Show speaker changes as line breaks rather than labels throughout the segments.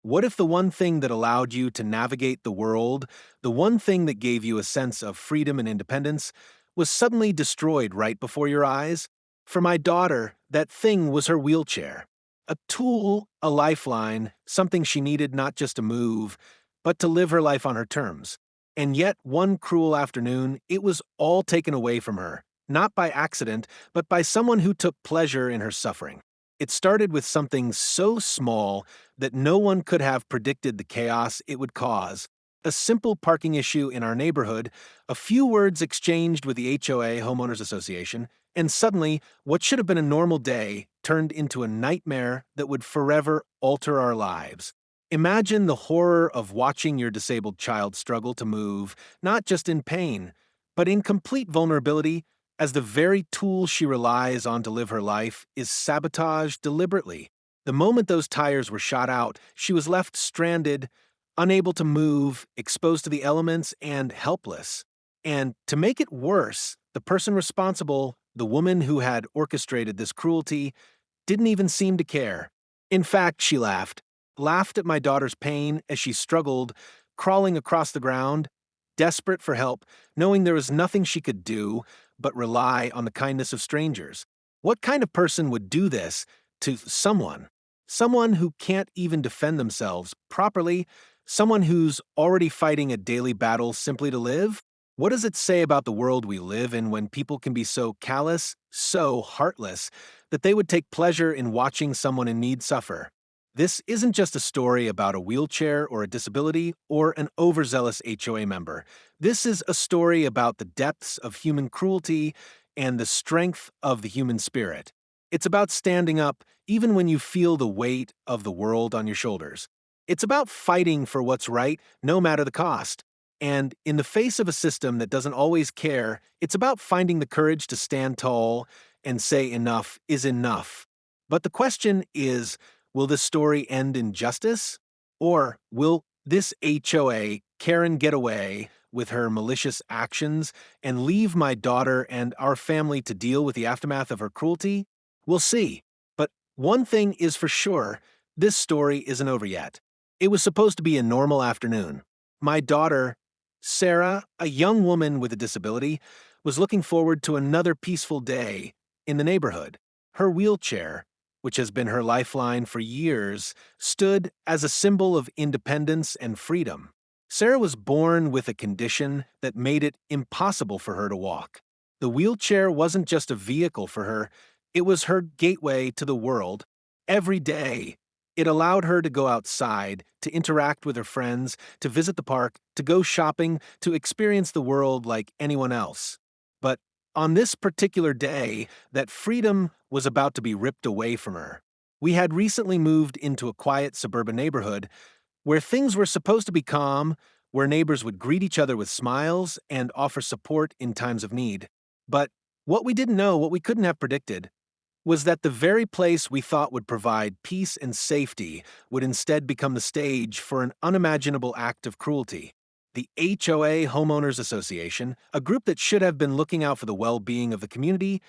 What if the one thing that allowed you to navigate the world, the one thing that gave you a sense of freedom and independence, was suddenly destroyed right before your eyes? For my daughter, that thing was her wheelchair. A tool, a lifeline, something she needed not just to move, but to live her life on her terms. And yet, one cruel afternoon, it was all taken away from her, not by accident, but by someone who took pleasure in her suffering. It started with something so small that no one could have predicted the chaos it would cause. A simple parking issue in our neighborhood, a few words exchanged with the HOA Homeowners Association, and suddenly, what should have been a normal day turned into a nightmare that would forever alter our lives. Imagine the horror of watching your disabled child struggle to move, not just in pain, but in complete vulnerability, as the very tool she relies on to live her life is sabotaged deliberately. The moment those tires were shot out, she was left stranded, unable to move, exposed to the elements, and helpless. And to make it worse, the person responsible, the woman who had orchestrated this cruelty, didn't even seem to care. In fact, she laughed at my daughter's pain as she struggled, crawling across the ground, desperate for help, knowing there was nothing she could do but rely on the kindness of strangers. What kind of person would do this to someone? Someone who can't even defend themselves properly, someone who's already fighting a daily battle simply to live? What does it say about the world we live in when people can be so callous, so heartless, that they would take pleasure in watching someone in need suffer? This isn't just a story about a wheelchair or a disability or an overzealous HOA member. This is a story about the depths of human cruelty and the strength of the human spirit. It's about standing up even when you feel the weight of the world on your shoulders. It's about fighting for what's right, no matter the cost. And in the face of a system that doesn't always care, it's about finding the courage to stand tall and say enough is enough. But the question is, will this story end in justice? Or will this HOA, Karen, get away with her malicious actions and leave my daughter and our family to deal with the aftermath of her cruelty? We'll see. But one thing is for sure, this story isn't over yet. It was supposed to be a normal afternoon. My daughter, Sarah, a young woman with a disability, was looking forward to another peaceful day in the neighborhood. Her wheelchair, which has been her lifeline for years, stood as a symbol of independence and freedom. Sarah was born with a condition that made it impossible for her to walk. The wheelchair wasn't just a vehicle for her, it was her gateway to the world. Every day, it allowed her to go outside, to interact with her friends, to visit the park, to go shopping, to experience the world like anyone else. But on this particular day, that freedom was about to be ripped away from her. We had recently moved into a quiet suburban neighborhood where things were supposed to be calm, where neighbors would greet each other with smiles and offer support in times of need. But what we didn't know, what we couldn't have predicted, was that the very place we thought would provide peace and safety would instead become the stage for an unimaginable act of cruelty. The HOA Homeowners Association, a group that should have been looking out for the well-being of the community,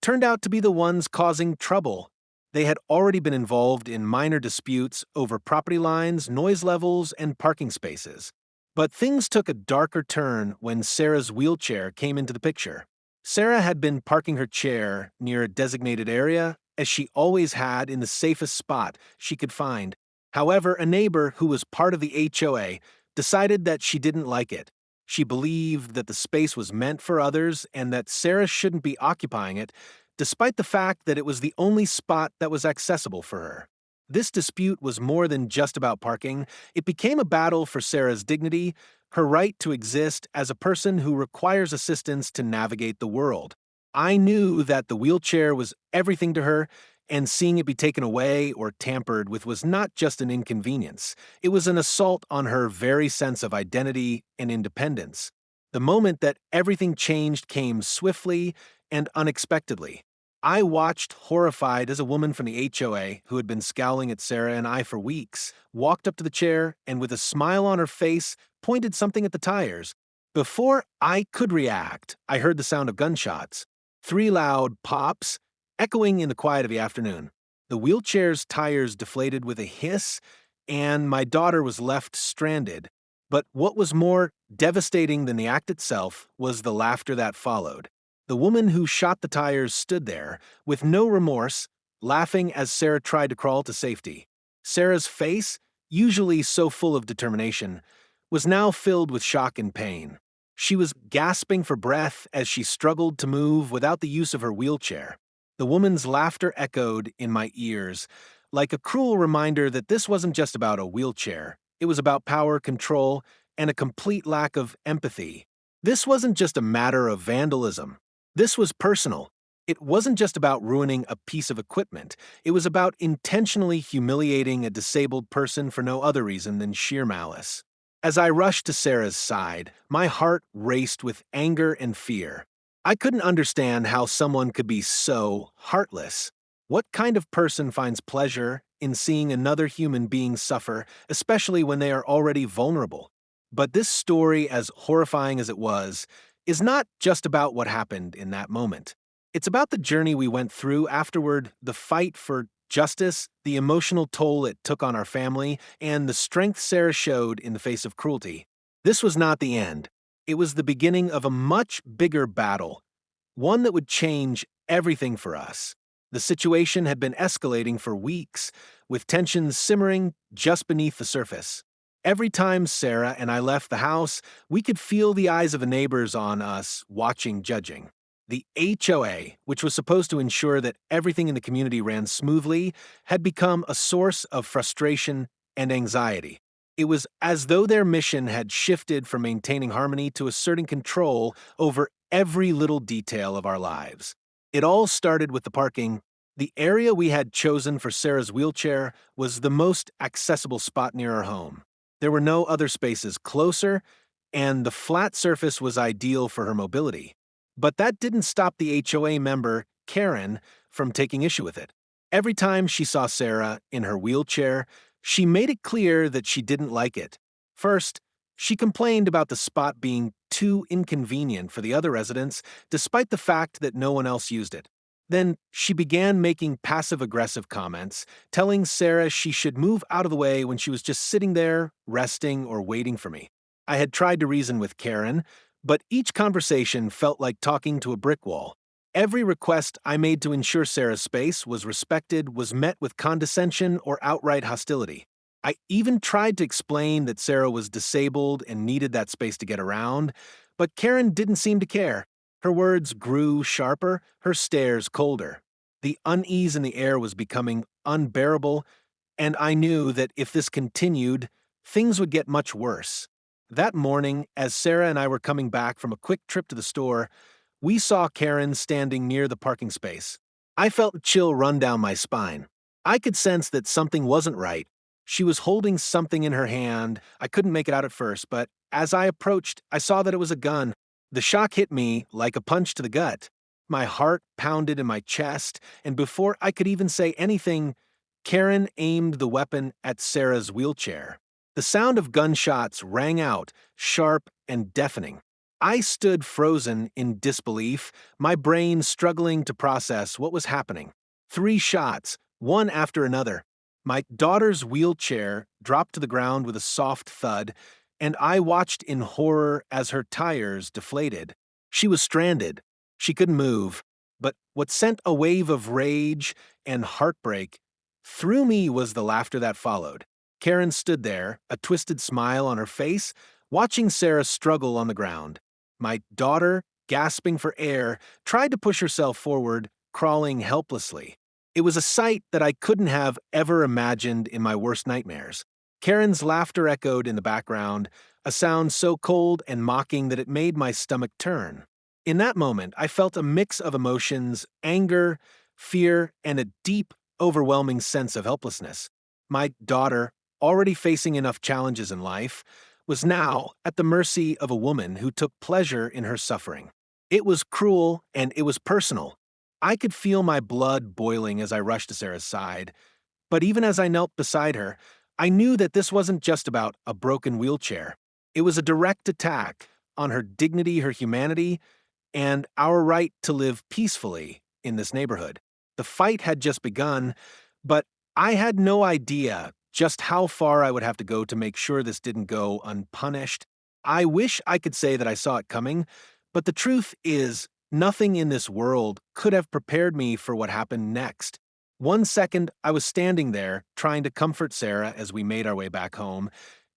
turned out to be the ones causing trouble. They had already been involved in minor disputes over property lines, noise levels, and parking spaces. But things took a darker turn when Sarah's wheelchair came into the picture. Sarah had been parking her chair near a designated area, as she always had, in the safest spot she could find. However, a neighbor who was part of the HOA decided that she didn't like it. She believed that the space was meant for others and that Sarah shouldn't be occupying it, despite the fact that it was the only spot that was accessible for her. This dispute was more than just about parking. It became a battle for Sarah's dignity, her right to exist as a person who requires assistance to navigate the world. I knew that the wheelchair was everything to her, and seeing it be taken away or tampered with was not just an inconvenience. It was an assault on her very sense of identity and independence. The moment that everything changed came swiftly and unexpectedly. I watched horrified as a woman from the HOA, who had been scowling at Sarah and I for weeks, walked up to the chair and with a smile on her face pointed something at the tires. Before I could react, I heard the sound of gunshots. 3 loud pops, echoing in the quiet of the afternoon. The wheelchair's tires deflated with a hiss, and my daughter was left stranded. But what was more devastating than the act itself was the laughter that followed. The woman who shot the tires stood there, with no remorse, laughing as Sarah tried to crawl to safety. Sarah's face, usually so full of determination, was now filled with shock and pain. She was gasping for breath as she struggled to move without the use of her wheelchair. The woman's laughter echoed in my ears, like a cruel reminder that this wasn't just about a wheelchair. It was about power, control, and a complete lack of empathy. This wasn't just a matter of vandalism. This was personal. It wasn't just about ruining a piece of equipment. It was about intentionally humiliating a disabled person for no other reason than sheer malice. As I rushed to Sarah's side, my heart raced with anger and fear. I couldn't understand how someone could be so heartless. What kind of person finds pleasure in seeing another human being suffer, especially when they are already vulnerable? But this story, as horrifying as it was, is not just about what happened in that moment. It's about the journey we went through afterward, the fight for justice, the emotional toll it took on our family, and the strength Sarah showed in the face of cruelty. This was not the end. It was the beginning of a much bigger battle, one that would change everything for us. The situation had been escalating for weeks, with tensions simmering just beneath the surface. Every time Sarah and I left the house, we could feel the eyes of the neighbors on us, watching, judging. The HOA, which was supposed to ensure that everything in the community ran smoothly, had become a source of frustration and anxiety. It was as though their mission had shifted from maintaining harmony to asserting control over every little detail of our lives. It all started with the parking. The area we had chosen for Sarah's wheelchair was the most accessible spot near our home. There were no other spaces closer, and the flat surface was ideal for her mobility. But that didn't stop the HOA member, Karen, from taking issue with it. Every time she saw Sarah in her wheelchair, she made it clear that she didn't like it. First, she complained about the spot being too inconvenient for the other residents, despite the fact that no one else used it. Then she began making passive-aggressive comments, telling Sarah she should move out of the way when she was just sitting there, resting or waiting for me. I had tried to reason with Karen, but each conversation felt like talking to a brick wall. Every request I made to ensure Sarah's space was respected was met with condescension or outright hostility. I even tried to explain that Sarah was disabled and needed that space to get around, but Karen didn't seem to care. Her words grew sharper, her stares colder. The unease in the air was becoming unbearable, and I knew that if this continued, things would get much worse. That morning, as Sarah and I were coming back from a quick trip to the store, we saw Karen standing near the parking space. I felt a chill run down my spine. I could sense that something wasn't right. She was holding something in her hand. I couldn't make it out at first, but as I approached, I saw that it was a gun. The shock hit me like a punch to the gut. My heart pounded in my chest, and before I could even say anything, Karen aimed the weapon at Sarah's wheelchair. The sound of gunshots rang out, sharp and deafening. I stood frozen in disbelief, my brain struggling to process what was happening. 3 shots, one after another. My daughter's wheelchair dropped to the ground with a soft thud, and I watched in horror as her tires deflated. She was stranded. She couldn't move. But what sent a wave of rage and heartbreak through me was the laughter that followed. Karen stood there, a twisted smile on her face, watching Sarah struggle on the ground. My daughter, gasping for air, tried to push herself forward, crawling helplessly. It was a sight that I couldn't have ever imagined in my worst nightmares. Karen's laughter echoed in the background, a sound so cold and mocking that it made my stomach turn. In that moment, I felt a mix of emotions, anger, fear, and a deep, overwhelming sense of helplessness. My daughter, already facing enough challenges in life, was now at the mercy of a woman who took pleasure in her suffering. It was cruel and it was personal. I could feel my blood boiling as I rushed to Sarah's side, but even as I knelt beside her, I knew that this wasn't just about a broken wheelchair. It was a direct attack on her dignity, her humanity, and our right to live peacefully in this neighborhood. The fight had just begun, but I had no idea just how far I would have to go to make sure this didn't go unpunished. I wish I could say that I saw it coming, but the truth is, nothing in this world could have prepared me for what happened next. One second, I was standing there, trying to comfort Sarah as we made our way back home,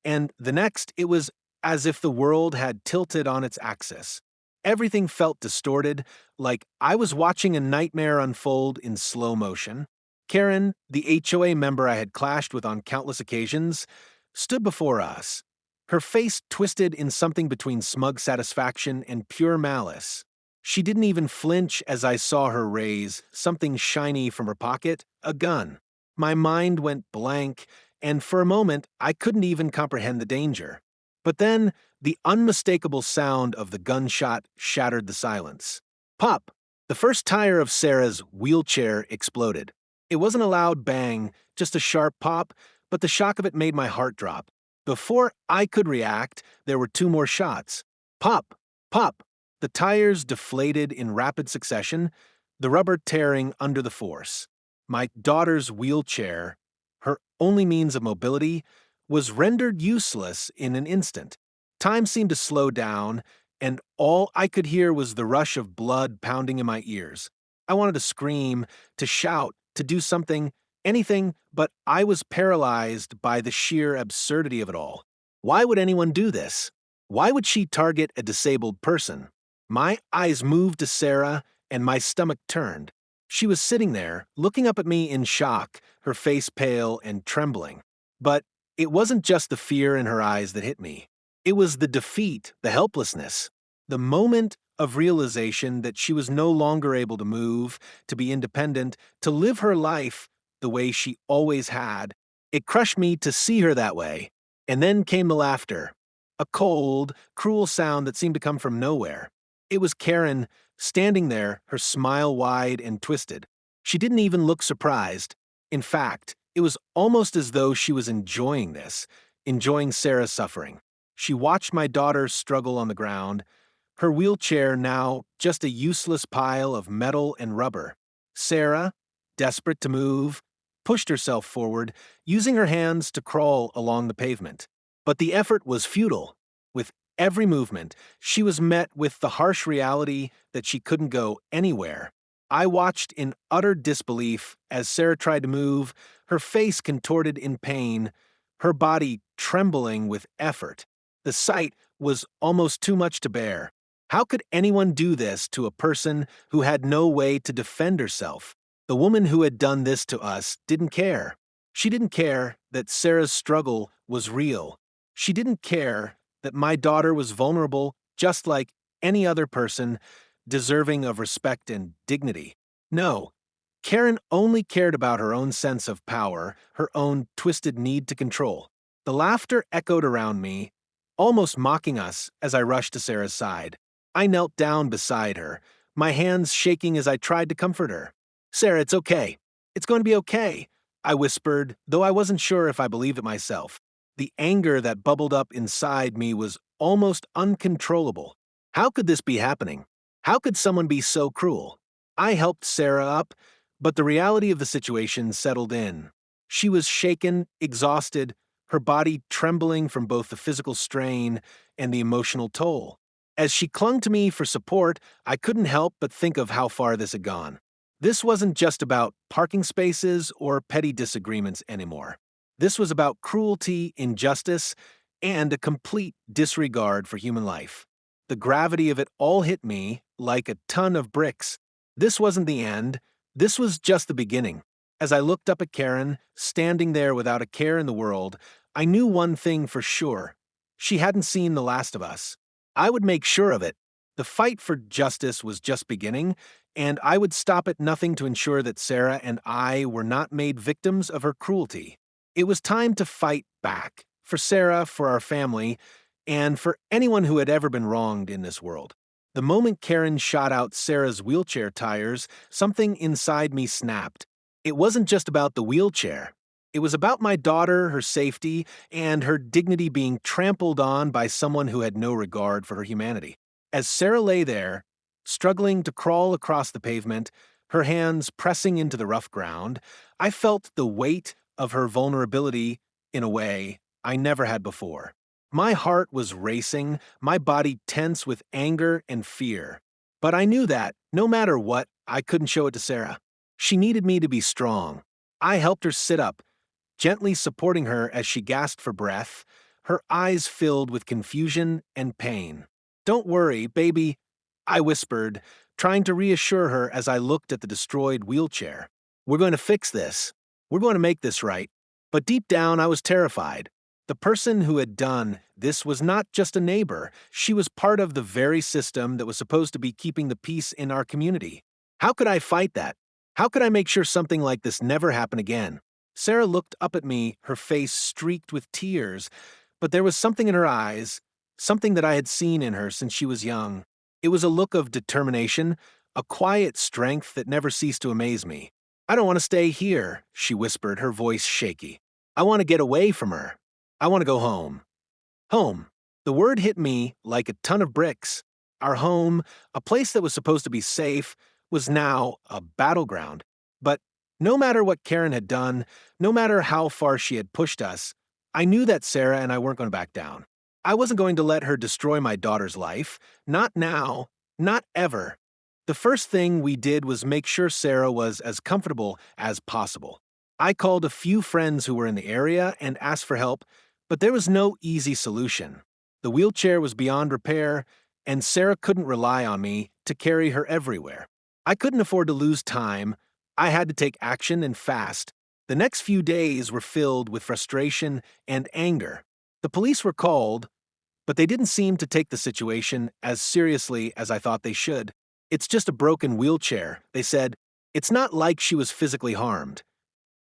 and the next, it was as if the world had tilted on its axis. Everything felt distorted, like I was watching a nightmare unfold in slow motion. Karen, the HOA member I had clashed with on countless occasions, stood before us, her face twisted in something between smug satisfaction and pure malice. She didn't even flinch as I saw her raise something shiny from her pocket, a gun. My mind went blank, and for a moment I couldn't even comprehend the danger. But then, the unmistakable sound of the gunshot shattered the silence. Pop! The first tire of Sarah's wheelchair exploded. It wasn't a loud bang, just a sharp pop, but the shock of it made my heart drop. Before I could react, there were two more shots. Pop! Pop! The tires deflated in rapid succession, the rubber tearing under the force. My daughter's wheelchair, her only means of mobility, was rendered useless in an instant. Time seemed to slow down, and all I could hear was the rush of blood pounding in my ears. I wanted to scream, to shout, to do something, anything, but I was paralyzed by the sheer absurdity of it all. Why would anyone do this? Why would she target a disabled person? My eyes moved to Sarah, and my stomach turned. She was sitting there, looking up at me in shock, her face pale and trembling. But it wasn't just the fear in her eyes that hit me. It was the defeat, the helplessness, the moment of realization that she was no longer able to move, to be independent, to live her life the way she always had. It crushed me to see her that way. And then came the laughter, a cold, cruel sound that seemed to come from nowhere. It was Karen, standing there, her smile wide and twisted. She didn't even look surprised. In fact, it was almost as though she was enjoying this, enjoying Sarah's suffering. She watched my daughter struggle on the ground, her wheelchair now just a useless pile of metal and rubber. Sarah, desperate to move, pushed herself forward, using her hands to crawl along the pavement. But the effort was futile. With every movement, she was met with the harsh reality that she couldn't go anywhere. I watched in utter disbelief as Sarah tried to move, her face contorted in pain, her body trembling with effort. The sight was almost too much to bear. How could anyone do this to a person who had no way to defend herself? The woman who had done this to us didn't care. She didn't care that Sarah's struggle was real. She didn't care that my daughter was vulnerable just like any other person deserving of respect and dignity. No, Karen only cared about her own sense of power, her own twisted need to control. The laughter echoed around me, almost mocking us as I rushed to Sarah's side. I knelt down beside her, my hands shaking as I tried to comfort her. Sarah, it's okay. It's going to be okay, I whispered, though I wasn't sure if I believed it myself. The anger that bubbled up inside me was almost uncontrollable. How could this be happening? How could someone be so cruel? I helped Sarah up, but the reality of the situation settled in. She was shaken, exhausted, her body trembling from both the physical strain and the emotional toll. As she clung to me for support, I couldn't help but think of how far this had gone. This wasn't just about parking spaces or petty disagreements anymore. This was about cruelty, injustice, and a complete disregard for human life. The gravity of it all hit me like a ton of bricks. This wasn't the end. This was just the beginning. As I looked up at Karen, standing there without a care in the world, I knew one thing for sure. She hadn't seen the last of us. I would make sure of it. The fight for justice was just beginning, and I would stop at nothing to ensure that Sarah and I were not made victims of her cruelty. It was time to fight back, for Sarah, for our family, and for anyone who had ever been wronged in this world. The moment Karen shot out Sarah's wheelchair tires, something inside me snapped. It wasn't just about the wheelchair. It was about my daughter, her safety, and her dignity being trampled on by someone who had no regard for her humanity. As Sarah lay there, struggling to crawl across the pavement, her hands pressing into the rough ground, I felt the weight of her vulnerability in a way I never had before. My heart was racing, my body tense with anger and fear. But I knew that, no matter what, I couldn't show it to Sarah. She needed me to be strong. I helped her sit up, gently supporting her as she gasped for breath, her eyes filled with confusion and pain. "Don't worry, baby," I whispered, trying to reassure her as I looked at the destroyed wheelchair. "We're going to fix this. We're going to make this right." But deep down, I was terrified. The person who had done this was not just a neighbor, she was part of the very system that was supposed to be keeping the peace in our community. How could I fight that? How could I make sure something like this never happened again? Sarah looked up at me, her face streaked with tears, but there was something in her eyes, something that I had seen in her since she was young. It was a look of determination, a quiet strength that never ceased to amaze me. "I don't want to stay here," she whispered, her voice shaky. "I want to get away from her. I want to go home." Home. The word hit me like a ton of bricks. Our home, a place that was supposed to be safe, was now a battleground. But no matter what Karen had done, no matter how far she had pushed us, I knew that Sarah and I weren't going to back down. I wasn't going to let her destroy my daughter's life. Not now. Not ever. The first thing we did was make sure Sarah was as comfortable as possible. I called a few friends who were in the area and asked for help, but there was no easy solution. The wheelchair was beyond repair, and Sarah couldn't rely on me to carry her everywhere. I couldn't afford to lose time. I had to take action and fast. The next few days were filled with frustration and anger. The police were called, but they didn't seem to take the situation as seriously as I thought they should. "It's just a broken wheelchair," they said. "It's not like she was physically harmed."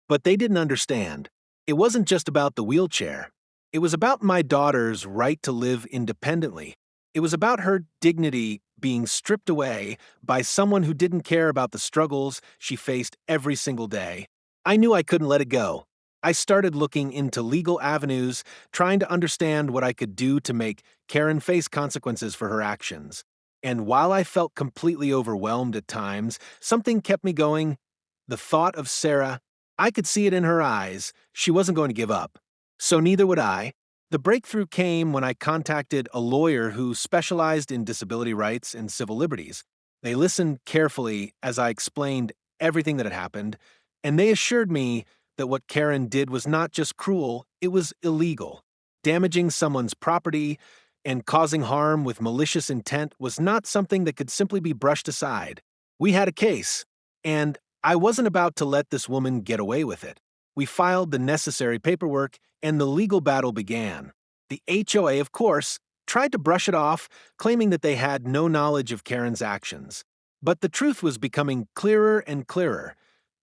But they didn't understand. It wasn't just about the wheelchair. It was about my daughter's right to live independently. It was about her dignity being stripped away by someone who didn't care about the struggles she faced every single day. I knew I couldn't let it go. I started looking into legal avenues, trying to understand what I could do to make Karen face consequences for her actions. And while I felt completely overwhelmed at times, something kept me going. The thought of Sarah. I could see it in her eyes. She wasn't going to give up. So neither would I. The breakthrough came when I contacted a lawyer who specialized in disability rights and civil liberties. They listened carefully as I explained everything that had happened, and they assured me that what Karen did was not just cruel, it was illegal. Damaging someone's property and causing harm with malicious intent was not something that could simply be brushed aside. We had a case, and I wasn't about to let this woman get away with it. We filed the necessary paperwork, and the legal battle began. The HOA, of course, tried to brush it off, claiming that they had no knowledge of Karen's actions. But the truth was becoming clearer and clearer.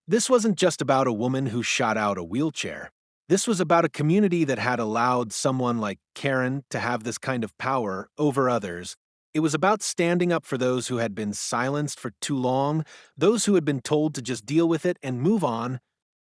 This wasn't just about a woman who shot out a wheelchair. This was about a community that had allowed someone like Karen to have this kind of power over others. It was about standing up for those who had been silenced for too long, those who had been told to just deal with it and move on.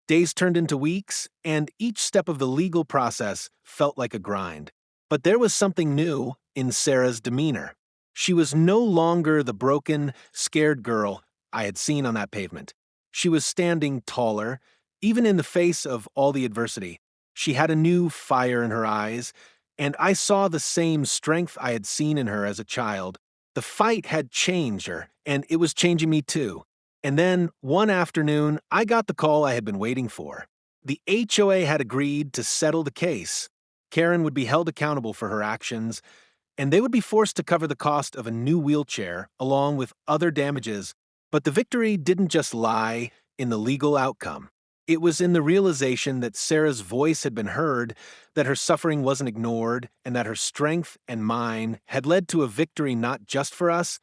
Days turned into weeks, and each step of the legal process felt like a grind. But there was something new in Sarah's demeanor. She was no longer the broken, scared girl I had seen on that pavement. She was standing taller, even in the face of all the adversity. She had a new fire in her eyes, and I saw the same strength I had seen in her as a child. The fight had changed her, and it was changing me too. And then, one afternoon, I got the call I had been waiting for. The HOA had agreed to settle the case. Karen would be held accountable for her actions, and they would be forced to cover the cost of a new wheelchair, along with other damages. But the victory didn't just lie in the legal outcome. It was in the realization that Sarah's voice had been heard, that her suffering wasn't ignored, and that her strength and mine had led to a victory not just for us,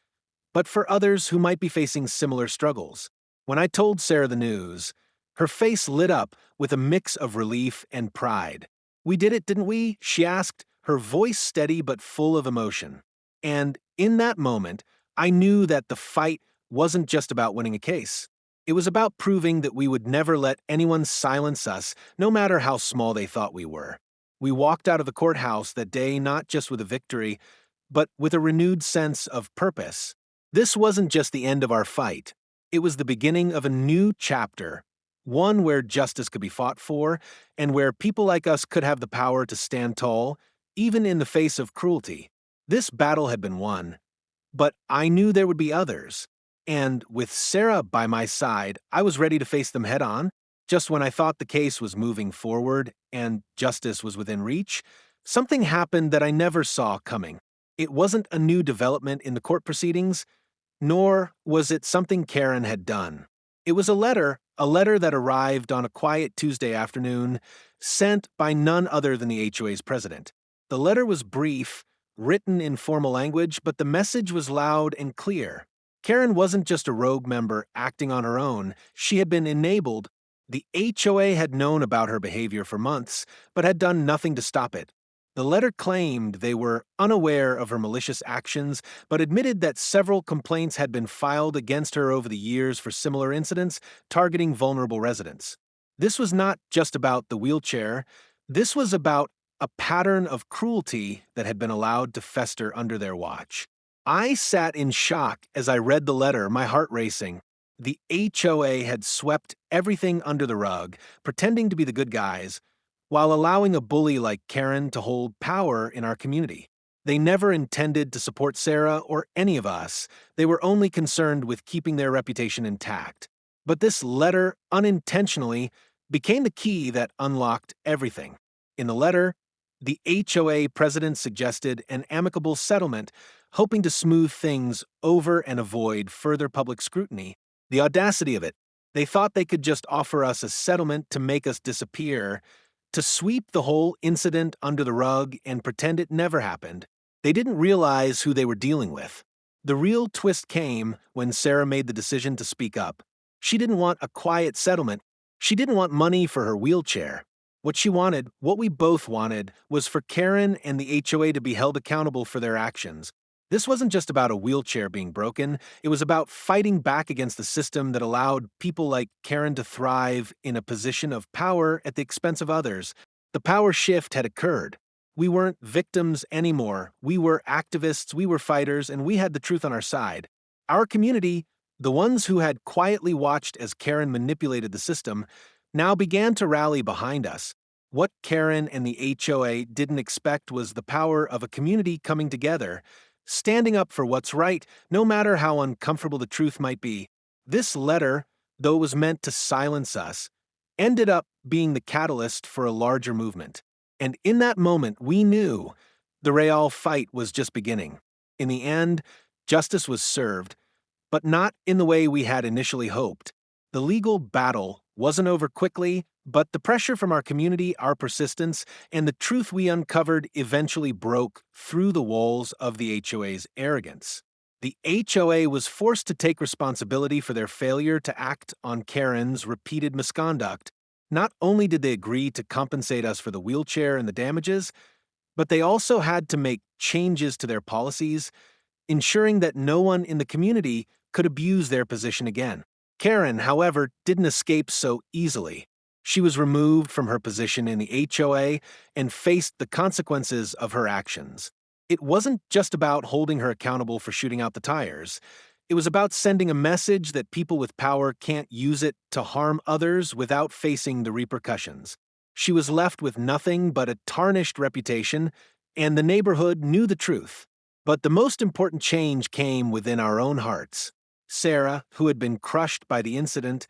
but for others who might be facing similar struggles. When I told Sarah the news, her face lit up with a mix of relief and pride. "We did it, didn't we?" she asked, her voice steady but full of emotion. And in that moment, I knew that the fight wasn't just about winning a case. It was about proving that we would never let anyone silence us, no matter how small they thought we were. We walked out of the courthouse that day not just with a victory, but with a renewed sense of purpose. This wasn't just the end of our fight. It was the beginning of a new chapter, one where justice could be fought for, and where people like us could have the power to stand tall, even in the face of cruelty. This battle had been won, but I knew there would be others. And with Sarah by my side, I was ready to face them head on. Just when I thought the case was moving forward and justice was within reach, something happened that I never saw coming. It wasn't a new development in the court proceedings, nor was it something Karen had done. It was a letter that arrived on a quiet Tuesday afternoon, sent by none other than the HOA's president. The letter was brief, written in formal language, but the message was loud and clear. Karen wasn't just a rogue member acting on her own, she had been enabled. The HOA had known about her behavior for months, but had done nothing to stop it. The letter claimed they were unaware of her malicious actions, but admitted that several complaints had been filed against her over the years for similar incidents targeting vulnerable residents. This was not just about the wheelchair, this was about a pattern of cruelty that had been allowed to fester under their watch. I sat in shock as I read the letter, my heart racing. The HOA had swept everything under the rug, pretending to be the good guys, while allowing a bully like Karen to hold power in our community. They never intended to support Sarah or any of us. They were only concerned with keeping their reputation intact. But this letter, unintentionally, became the key that unlocked everything. In the letter, the HOA president suggested an amicable settlement, hoping to smooth things over and avoid further public scrutiny. The audacity of it. They thought they could just offer us a settlement to make us disappear, to sweep the whole incident under the rug and pretend it never happened. They didn't realize who they were dealing with. The real twist came when Sarah made the decision to speak up. She didn't want a quiet settlement. She didn't want money for her wheelchair. What she wanted, what we both wanted, was for Karen and the HOA to be held accountable for their actions. This wasn't just about a wheelchair being broken, it was about fighting back against the system that allowed people like Karen to thrive in a position of power at the expense of others. The power shift had occurred. We weren't victims anymore. We were activists, we were fighters, and we had the truth on our side. Our community, the ones who had quietly watched as Karen manipulated the system, now began to rally behind us. What Karen and the HOA didn't expect was the power of a community coming together, standing up for what's right, no matter how uncomfortable the truth might be. This letter, though it was meant to silence us, ended up being the catalyst for a larger movement. And in that moment, we knew the real fight was just beginning. In the end, justice was served, but not in the way we had initially hoped. The legal battle wasn't over quickly, but the pressure from our community, our persistence, and the truth we uncovered eventually broke through the walls of the HOA's arrogance. The HOA was forced to take responsibility for their failure to act on Karen's repeated misconduct. Not only did they agree to compensate us for the wheelchair and the damages, but they also had to make changes to their policies, ensuring that no one in the community could abuse their position again. Karen, however, didn't escape so easily. She was removed from her position in the HOA and faced the consequences of her actions. It wasn't just about holding her accountable for shooting out the tires. It was about sending a message that people with power can't use it to harm others without facing the repercussions. She was left with nothing but a tarnished reputation, and the neighborhood knew the truth. But the most important change came within our own hearts. Sarah, who had been crushed by the incident,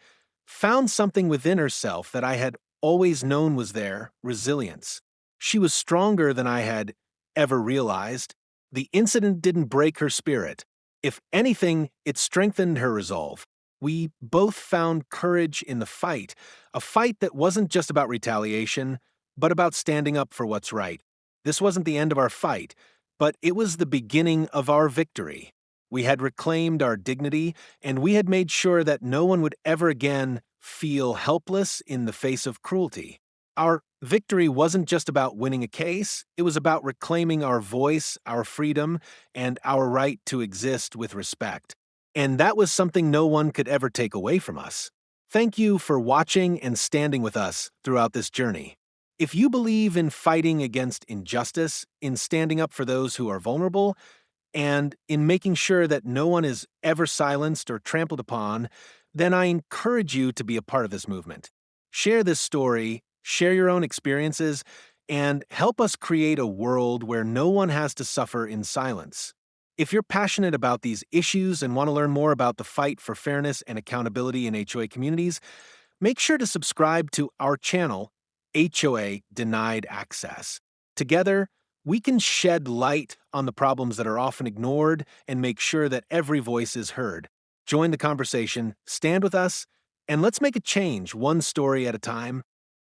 found something within herself that I had always known was there: resilience. She was stronger than I had ever realized. The incident didn't break her spirit. If anything, it strengthened her resolve. We both found courage in the fight, a fight that wasn't just about retaliation, but about standing up for what's right. This wasn't the end of our fight, but it was the beginning of our victory. We had reclaimed our dignity, and we had made sure that no one would ever again feel helpless in the face of cruelty. Our victory wasn't just about winning a case, it was about reclaiming our voice, our freedom, and our right to exist with respect. And that was something no one could ever take away from us. Thank you for watching and standing with us throughout this journey. If you believe in fighting against injustice, in standing up for those who are vulnerable, and in making sure that no one is ever silenced or trampled upon, then I encourage you to be a part of this movement. Share this story, share your own experiences, and help us create a world where no one has to suffer in silence. If you're passionate about these issues and want to learn more about the fight for fairness and accountability in HOA communities, make sure to subscribe to our channel, HOA Denied Access. Together, we can shed light on the problems that are often ignored and make sure that every voice is heard. Join the conversation, stand with us, and let's make a change one story at a time.